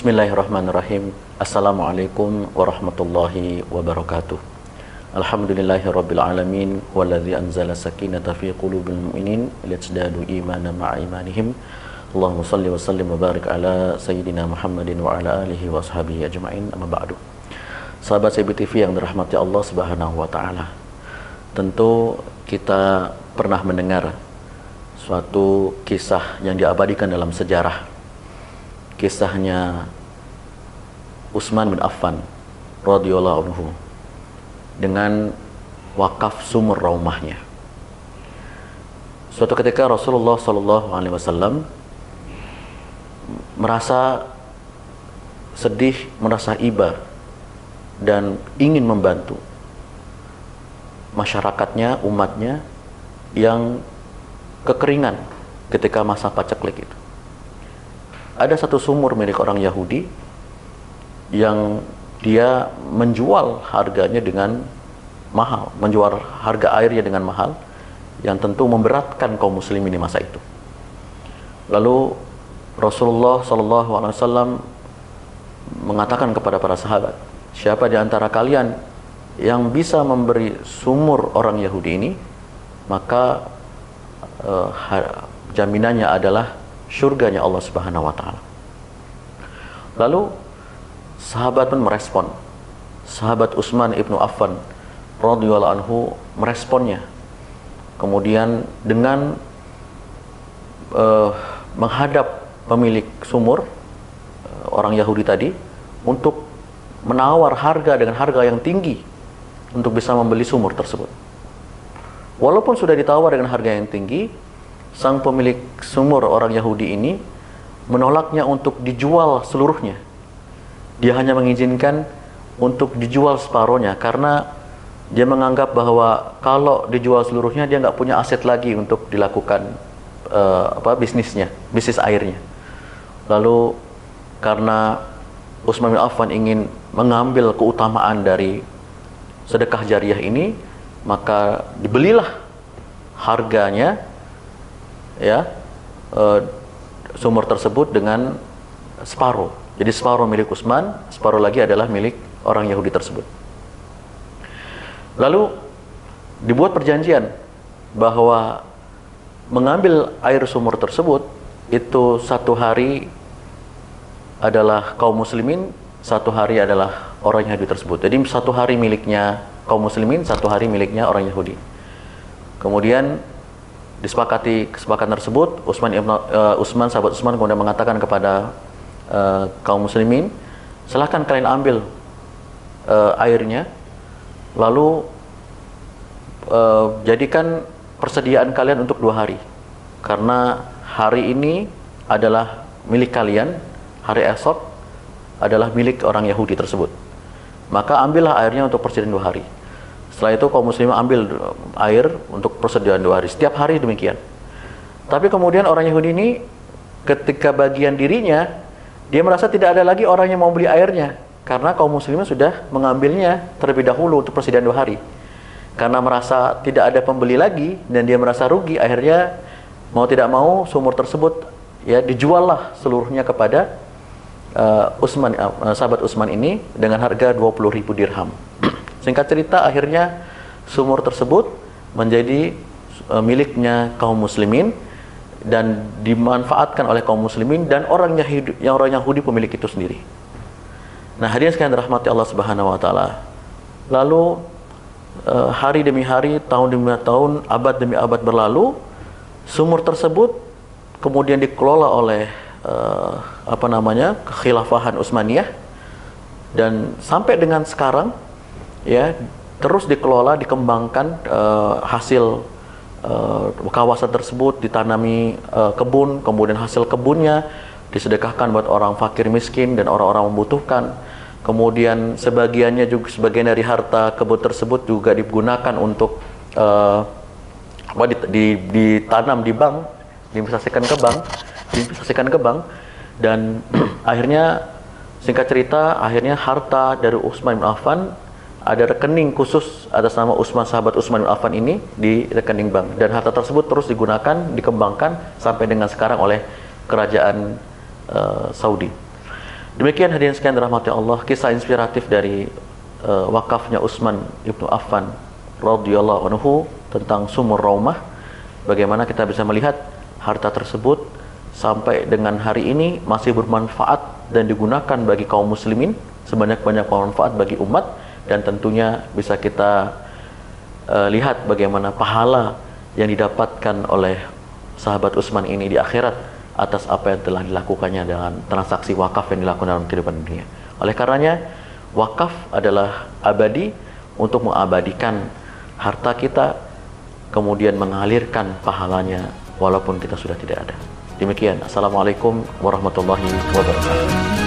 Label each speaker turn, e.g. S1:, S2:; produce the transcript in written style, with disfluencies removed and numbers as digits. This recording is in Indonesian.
S1: Bismillahirrahmanirrahim. Assalamualaikum warahmatullahi wabarakatuh. Alhamdulillahirabbil alamin wallazi anzala sakinata fi qulubil mu'minin liyazdadu imanan ma'a imanihim. Allahumma shalli wa sallim wa barik ala sayyidina Muhammadin wa ala alihi wa ashabihi ajma'in. Amma ba'du. Sahabat CBTV yang dirahmati Allah Subhanahu wa taala. Tentu kita pernah mendengar suatu kisah yang diabadikan dalam sejarah. Kisahnya Utsman bin Affan radhiyallahu anhu dengan wakaf sumur rumahnya. Suatu ketika Rasulullah sallallahu alaihi wasallam merasa sedih, merasa iba dan ingin membantu masyarakatnya, umatnya yang kekeringan ketika masa paceklik itu. Ada satu sumur milik orang Yahudi yang dia menjual harganya dengan mahal, menjual harga airnya dengan mahal, yang tentu memberatkan kaum muslimin di masa itu. Lalu Rasulullah SAW mengatakan kepada para sahabat, siapa di antara kalian yang bisa memberi sumur orang Yahudi ini, maka jaminannya adalah surganya Allah Subhanahu wa taala. Lalu sahabat pun merespon. Sahabat Utsman ibnu Affan radhiyallahu anhu meresponnya. Kemudian dengan menghadap pemilik sumur orang Yahudi tadi untuk menawar harga dengan harga yang tinggi untuk bisa membeli sumur tersebut. Walaupun sudah ditawar dengan harga yang tinggi, sang pemilik sumur orang Yahudi ini menolaknya untuk dijual seluruhnya. Dia hanya mengizinkan untuk dijual separuhnya karena dia menganggap bahwa kalau dijual seluruhnya dia nggak punya aset lagi untuk dilakukan bisnis airnya. Lalu karena Utsman bin Affan ingin mengambil keutamaan dari sedekah jariah ini, maka dibelilah harganya sumur tersebut dengan separuh. Jadi separuh milik Utsman, separuh lagi adalah milik orang Yahudi tersebut. Lalu dibuat perjanjian bahwa mengambil air sumur tersebut itu satu hari adalah kaum muslimin, satu hari adalah orang Yahudi tersebut. Jadi satu hari miliknya kaum muslimin, satu hari miliknya orang Yahudi. Kemudian disepakati kesepakatan tersebut, sahabat Utsman kemudian mengatakan kepada kaum muslimin, silahkan kalian ambil airnya, lalu jadikan persediaan kalian untuk 2 hari, karena hari ini adalah milik kalian, hari esok adalah milik orang Yahudi tersebut. Maka ambillah airnya untuk persediaan 2 hari. Setelah itu kaum muslimin ambil air untuk persediaan 2 hari. Setiap hari demikian. Tapi kemudian orang Yahudi ini ketika bagian dirinya, dia merasa tidak ada lagi orang yang mau beli airnya, karena kaum muslimin sudah mengambilnya terlebih dahulu untuk persediaan 2 hari. Karena merasa tidak ada pembeli lagi dan dia merasa rugi, akhirnya mau tidak mau sumur tersebut dijuallah seluruhnya kepada sahabat Utsman ini dengan harga 20.000 dirham. Singkat cerita, akhirnya sumur tersebut menjadi miliknya kaum muslimin dan dimanfaatkan oleh kaum muslimin dan orang Yahudi pemilik itu sendiri. Nah, hadirin sekalian dirahmati Allah Subhanahu wa taala. Lalu hari demi hari, tahun demi tahun, abad demi abad berlalu, sumur tersebut kemudian dikelola oleh kekhilafahan Utsmaniyah, dan sampai dengan sekarang terus dikelola, dikembangkan, hasil kawasan tersebut ditanami kebun, kemudian hasil kebunnya disedekahkan buat orang fakir miskin dan orang-orang membutuhkan. Kemudian sebagian dari harta kebun tersebut juga digunakan untuk ditanam di bank, diinvestasikan ke bank, dan akhirnya singkat cerita, akhirnya harta dari Utsman bin Affan ada rekening khusus atas nama sahabat Utsman bin Affan ini di rekening bank, dan harta tersebut terus digunakan, dikembangkan sampai dengan sekarang oleh kerajaan Saudi. Demikian hadirin sekalian dirahmati Allah, kisah inspiratif dari wakafnya Utsman ibnu Affan radhiyallahu anhu tentang Sumur Raumah. Bagaimana kita bisa melihat harta tersebut sampai dengan hari ini masih bermanfaat dan digunakan bagi kaum muslimin sebanyak-banyak manfaat bagi umat, dan tentunya bisa kita lihat bagaimana pahala yang didapatkan oleh sahabat Utsman ini di akhirat atas apa yang telah dilakukannya dengan transaksi wakaf yang dilakukan dalam kehidupan dunia. Oleh karenanya, wakaf adalah abadi untuk mengabadikan harta kita, kemudian mengalirkan pahalanya walaupun kita sudah tidak ada. Demikian. Assalamualaikum warahmatullahi wabarakatuh.